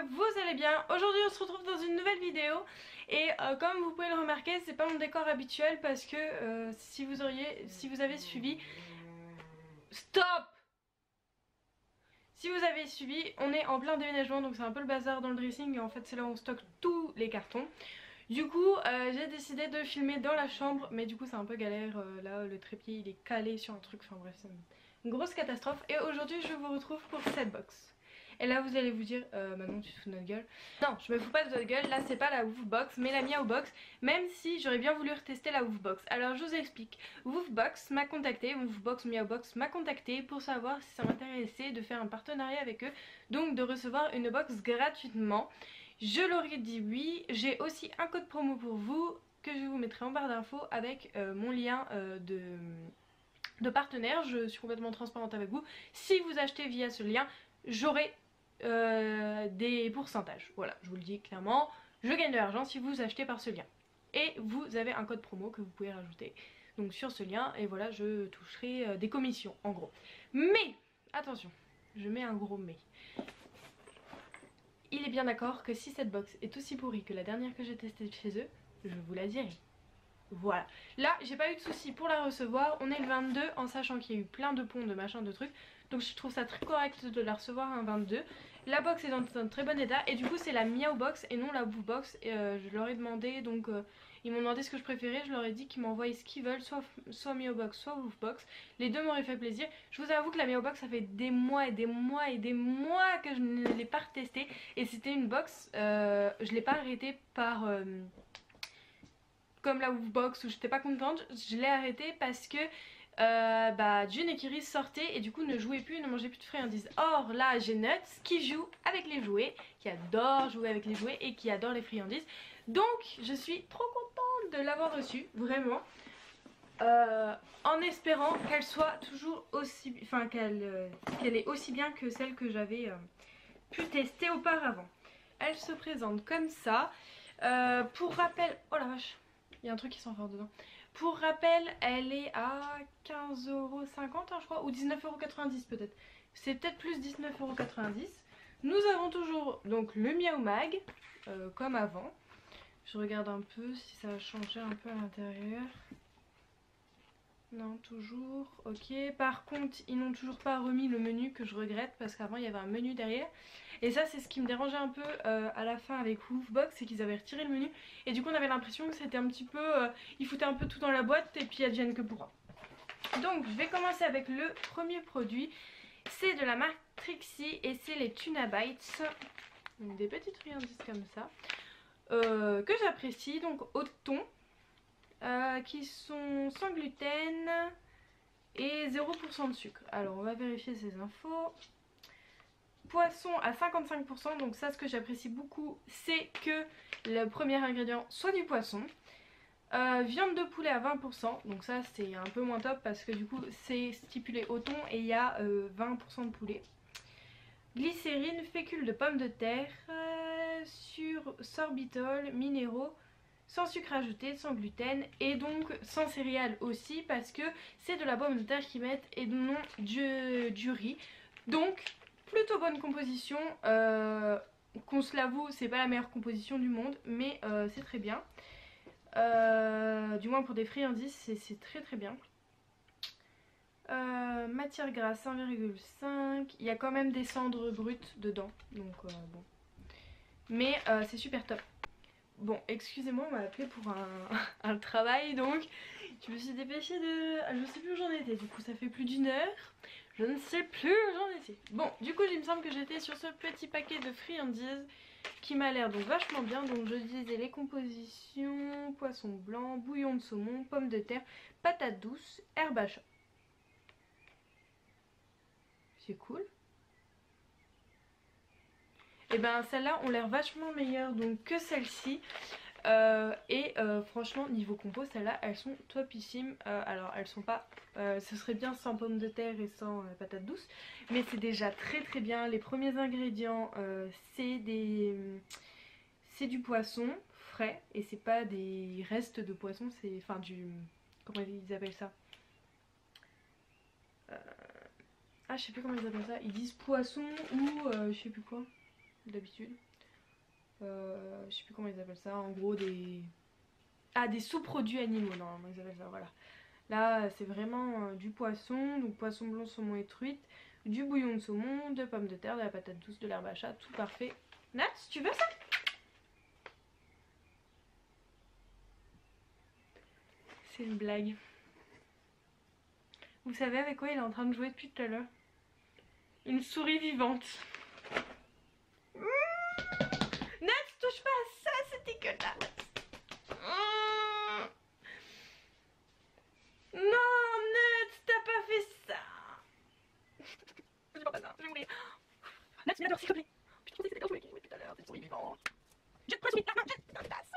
que vous allez bien. Aujourd'hui on se retrouve dans une nouvelle vidéo. Et comme vous pouvez le remarquer, c'est pas mon décor habituel parce que si vous avez suivi... Stop! Si vous avez suivi, on est en plein déménagement, donc c'est un peu le bazar dans le dressing. Et en fait c'est là où on stocke tous les cartons. Du coup j'ai décidé de filmer dans la chambre, mais du coup c'est un peu galère. Là le trépied il est calé sur un truc, enfin bref c'est une grosse catastrophe. Et aujourd'hui je vous retrouve pour cette box. Et là vous allez vous dire Manon tu te fous de notre gueule. Non, je me fous pas de votre gueule, là c'est pas la Woofbox mais la Miao Box. Même si j'aurais bien voulu retester la Woofbox. Alors je vous explique, Woofbox m'a contacté, Woofbox Miao Box m'a contacté pour savoir si ça m'intéressait de faire un partenariat avec eux. Donc de recevoir une box gratuitement. Je leur ai dit oui. J'ai aussi un code promo pour vous que je vous mettrai en barre d'infos avec mon lien de partenaire. Je suis complètement transparente avec vous. Si vous achetez via ce lien, j'aurai des pourcentages. Voilà, je vous le dis clairement. Je gagne de l'argent si vous achetez par ce lien. Et vous avez un code promo que vous pouvez rajouter donc sur ce lien. Et voilà, je toucherai des commissions en gros. Mais, attention, je mets un gros mais. Il est bien d'accord que si cette box est aussi pourrie que la dernière que j'ai testée chez eux, je vous la dirai. Voilà, là j'ai pas eu de soucis pour la recevoir. On est le 22 en sachant qu'il y a eu plein de ponts, de machins, de trucs. Donc je trouve ça très correct de la recevoir un 22. La box est dans un très bon état. Et du coup c'est la Miao Box et non la Woofbox. Et je leur ai demandé, donc ils m'ont demandé ce que je préférais. Je leur ai dit qu'ils m'envoient ce qu'ils veulent, soit Miao Box, soit Woofbox. Les deux m'auraient fait plaisir. Je vous avoue que la Miao Box ça fait des mois et des mois et des mois que je ne l'ai pas retestée. Et c'était une box, je l'ai pas arrêtée par... comme la Woofbox où j'étais pas contente, je l'ai arrêtée parce que June et Kiri sortaient et du coup ne jouaient plus, ne mangeaient plus de friandises. Or là j'ai Nuts qui joue avec les jouets, qui adore jouer avec les jouets et qui adore les friandises. Donc je suis trop contente de l'avoir reçue, vraiment. En espérant qu'elle soit toujours aussi... Enfin qu'elle est aussi bien que celle que j'avais pu tester auparavant. Elle se présente comme ça. Pour rappel... Oh la vache, il y a un truc qui s'enfort dedans. Pour rappel, elle est à 15,50€ je crois, ou 19,90€ peut-être. C'est peut-être plus 19,90€. Nous avons toujours donc le Miao Mag, comme avant. Je regarde un peu si ça a changé un peu à l'intérieur. Non, toujours, ok. Par contre, ils n'ont toujours pas remis le menu que je regrette parce qu'avant il y avait un menu derrière. Et ça c'est ce qui me dérangeait un peu à la fin avec Woofbox, c'est qu'ils avaient retiré le menu. Et du coup on avait l'impression que c'était un petit peu... ils foutaient un peu tout dans la boîte et puis advienne que pourra. Donc je vais commencer avec le premier produit. C'est de la marque Trixie et c'est les Tuna Bites. Donc des petites friandises comme ça. Que j'apprécie, donc au thon. Qui sont sans gluten et 0% de sucre. Alors on va vérifier ces infos. Poisson à 55%, donc ça ce que j'apprécie beaucoup c'est que le premier ingrédient soit du poisson. Viande de poulet à 20%, donc ça c'est un peu moins top parce que du coup c'est stipulé au thon et il y a 20% de poulet. Glycérine, fécule de pommes de terre, sur sorbitol, minéraux, sans sucre ajouté, sans gluten et donc sans céréales aussi parce que c'est de la pomme de terre qu'ils mettent et non du riz. Donc plutôt bonne composition, qu'on se l'avoue c'est pas la meilleure composition du monde mais c'est très bien. Du moins pour des friandises c'est très très bien. Matière grasse 1,5, il y a quand même des cendres brutes dedans donc bon. Mais c'est super top. Bon, excusez-moi, on m'a appelé pour un travail donc je me suis dépêchée de... Je ne sais plus où j'en étais, du coup ça fait plus d'une heure. Je ne sais plus où j'en étais. Bon, du coup il me semble que j'étais sur ce petit paquet de friandises qui m'a l'air donc vachement bien. Donc je disais les compositions, poisson blanc, bouillon de saumon, pommes de terre, patates douces, herbe à chat. C'est cool. Et ben celles-là ont l'air vachement meilleures donc que celles-ci. Franchement niveau compo celles-là elles sont topissimes. Alors elles sont pas... ce serait bien sans pommes de terre et sans patates douces. Mais c'est déjà très très bien. Les premiers ingrédients c'est du poisson frais. Et c'est pas des restes de poisson, c'est... Enfin du... Comment ils appellent ça Ah je sais plus comment ils appellent ça. Ils disent poisson ou je sais plus quoi d'habitude. Je sais plus comment ils appellent ça, en gros des... Ah, des sous-produits animaux, normalement ils appellent ça, voilà. Là c'est vraiment du poisson, donc poisson blanc, saumon et truite, du bouillon de saumon, de pommes de terre, de la patate douce, de l'herbe à chat, tout parfait. Nat, tu veux ça? C'est une blague. Vous savez avec quoi il est en train de jouer depuis tout à l'heure? Une souris vivante. Nat, touche pas à ça, c'est dégueulasse. Non, Nat, t'as pas fait ça. Je vois pas ça, je vais mourir. Nat, tu m'adores, s'il te plaît. Putain, je pensais que c'était un souris qui jouait tout à l'heure, c'est une souris vivante. Jette pas la souris, non, jette, putain, je passe.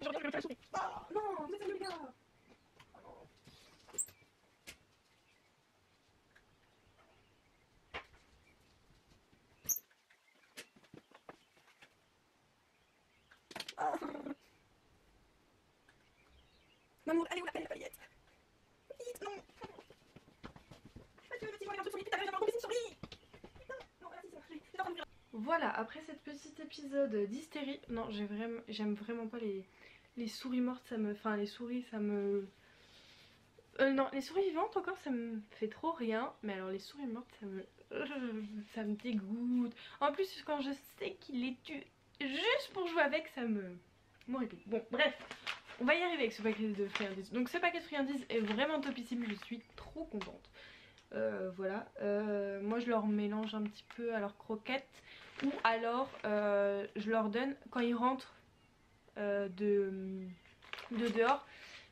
Je reviens, je vais faire la souris. Oh non, c'est sérieux, les gars. Maman, allez, on appelle la paillette. Vite, non. Adieu, petit, regarde, souris, putain, j'ai encore une souris. Putain, non, voilà, c'est marché. C'est en train de... Voilà, après cette petit épisode d'hystérie, non, j'aime vraiment pas les souris mortes, ça me... Enfin, les souris, ça me... non, les souris vivantes encore, ça me fait trop rien. Mais alors les souris mortes, ça me dégoûte. En plus, quand je sais qu'il les tue juste pour jouer avec, ça me... m'horripile. Bon, bref, on va y arriver avec ce paquet de friandises. Donc ce paquet de friandises est vraiment topissime, je suis trop contente. Voilà, moi je leur mélange un petit peu à leurs croquettes. Ou alors je leur donne quand ils rentrent de dehors.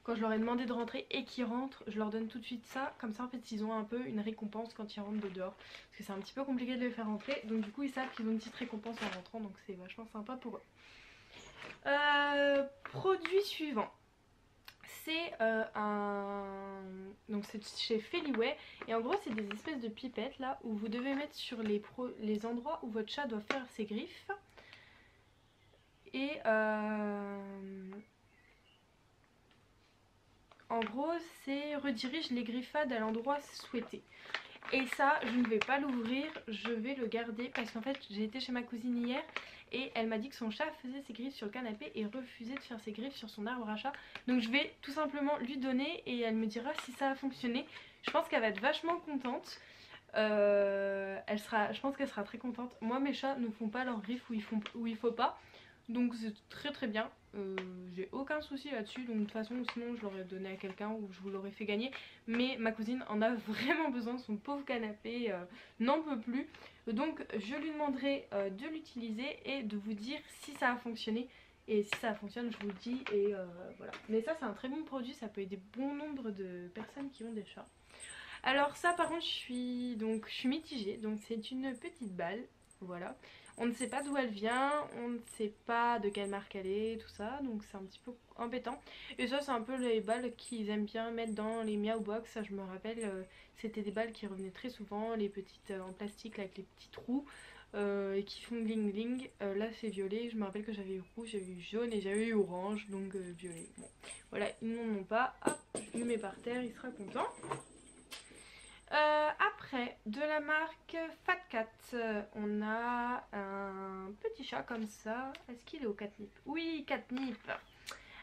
Quand je leur ai demandé de rentrer et qu'ils rentrent, je leur donne tout de suite ça. Comme ça en fait ils ont un peu une récompense quand ils rentrent de dehors. Parce que c'est un petit peu compliqué de les faire rentrer. Donc du coup ils savent qu'ils ont une petite récompense en rentrant. Donc c'est vachement sympa pour eux. Produit suivant. C'est donc c'est chez Feliway. Et en gros c'est des espèces de pipettes là où vous devez mettre sur les endroits où votre chat doit faire ses griffes. Et en gros c'est redirige les griffades à l'endroit souhaité. Et ça je ne vais pas l'ouvrir, je vais le garder parce qu'en fait j'ai été chez ma cousine hier et elle m'a dit que son chat faisait ses griffes sur le canapé et refusait de faire ses griffes sur son arbre à chat. Donc je vais tout simplement lui donner et elle me dira si ça a fonctionné. Je pense qu'elle va être vachement contente. Je pense qu'elle sera très contente. Moi mes chats ne font pas leurs griffes où il faut pas. Donc c'est très très bien, j'ai aucun souci là-dessus. Donc de toute façon sinon je l'aurais donné à quelqu'un ou je vous l'aurais fait gagner. Mais ma cousine en a vraiment besoin, son pauvre canapé n'en peut plus. Donc je lui demanderai de l'utiliser et de vous dire si ça a fonctionné. Et si ça fonctionne je vous le dis et voilà. Mais ça c'est un très bon produit, ça peut aider bon nombre de personnes qui ont des chats. Alors ça par contre je suis mitigée, donc c'est une petite balle. Voilà, on ne sait pas d'où elle vient, on ne sait pas de quelle marque elle est, tout ça, donc c'est un petit peu embêtant. Et ça c'est un peu les balles qu'ils aiment bien mettre dans les Meow Box, ça je me rappelle, c'était des balles qui revenaient très souvent, les petites en plastique là, avec les petits trous et qui font bling bling. Là c'est violet, je me rappelle que j'avais eu rouge, j'avais eu jaune et j'avais eu orange, donc violet. Bon voilà, ils n'en ont pas, hop, je le mets par terre, il sera content. Après, de la marque Fat Cat, on a un petit chat comme ça. Est-ce qu'il est au catnip? Oui, catnip.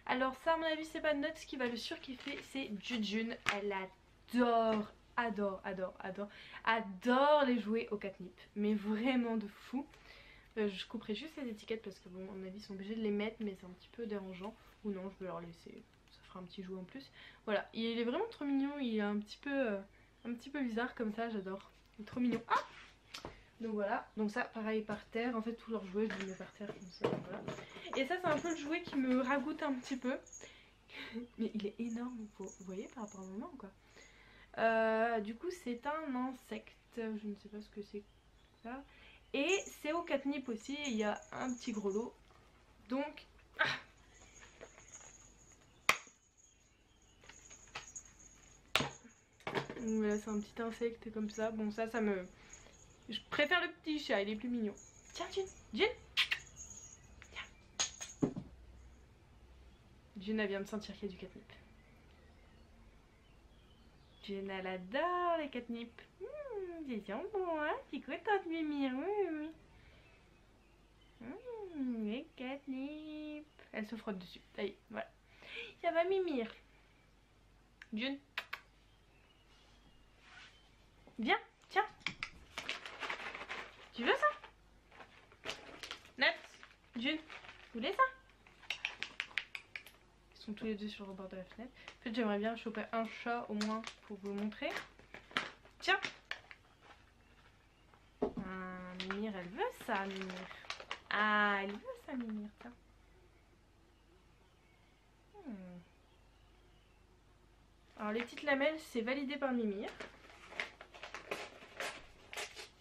Alors ça à mon avis c'est pas Nuts qui va le surkiffer, c'est Jujun. Elle adore les jouets au catnip. Mais vraiment de fou. Je couperai juste les étiquettes parce que bon à mon avis ils sont obligés de les mettre mais c'est un petit peu dérangeant. Ou non je vais leur laisser, ça fera un petit jouet en plus. Voilà, il est vraiment trop mignon, il est un petit peu bizarre comme ça, j'adore. Il est trop mignon. Ah, donc voilà, donc ça pareil par terre, en fait tous leurs jouets je les mets par terre comme ça, voilà. Et ça c'est un peu le jouet qui me ragoûte un petit peu. Mais il est énorme, vous voyez par rapport à mon main quoi. Du coup c'est un insecte, je ne sais pas ce que c'est ça. Et c'est au catnip aussi, il y a un petit gros lot. Donc... Ah, voilà, c'est un petit insecte comme ça. Bon ça me... Je préfère le petit chat, il est plus mignon. Tiens June, June, tiens. June elle vient me sentir qu'il y a du catnip. June elle adore les catnip. C'est bon hein, c'est contente Mimi, oui oui. Les catnip. Elle se frotte dessus. Ça y est, voilà. Ça va Mimir. June. Viens, tiens. Tu veux ça? Nat, June, vous voulez ça? Ils sont tous les deux sur le bord de la fenêtre. En fait, j'aimerais bien choper un chat au moins pour vous montrer. Tiens. Mimir, elle veut ça, Mimir. Ah, elle veut ça, Mimir, tiens. Alors, les petites lamelles, c'est validé par Mimir.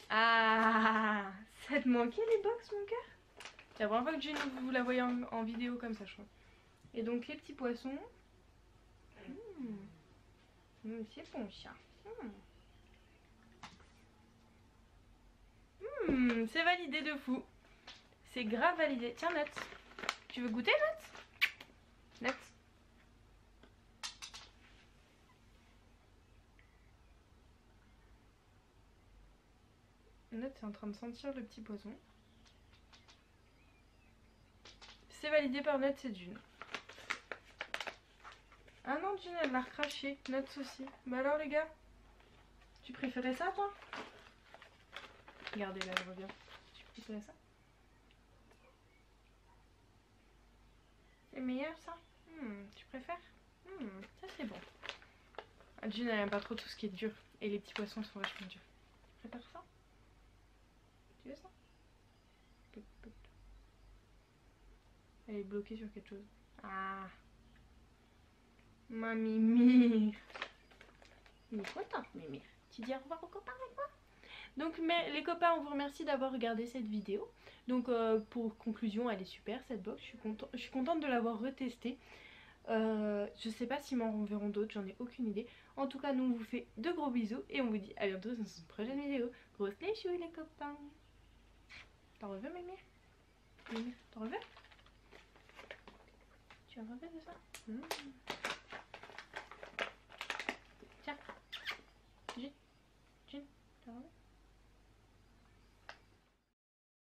Ah, ça te manquait les box, mon cœur? C'est la première fois que vous la voyez en vidéo comme ça, je crois. Et donc, les petits poissons. C'est bon, chat. C'est validé de fou. C'est grave validé. Tiens, Nat. Tu veux goûter, Nat? Nat. Nat est en train de sentir le petit poisson. C'est validé par Nat et June. Ah non, June, elle l'a recraché. Nat aussi. Bah alors, les gars, tu préférais ça, toi? Regardez, là, elle revient. Tu préférais ça? C'est meilleur, ça? Tu préfères? Ça, c'est bon. Ah, June, elle aime pas trop tout ce qui est dur. Et les petits poissons sont vachement durs. Tu préfères ça? Tu veux ça? Elle est bloquée sur quelque chose. Ah. Ma Mimir. Il est content, Mimir. Tu dis au revoir aux copains avec moi? Donc les copains, on vous remercie d'avoir regardé cette vidéo. Donc pour conclusion, elle est super cette box. Je suis contente de l'avoir retestée. Je sais pas s'ils m'en renverront d'autres, j'en ai aucune idée. En tout cas, nous on vous fait de gros bisous et on vous dit à bientôt dans une prochaine vidéo. Grosse les chouilles les copains. T'en veux, Mimir? Mimir, t'en veux? Tu as rêvé de ça?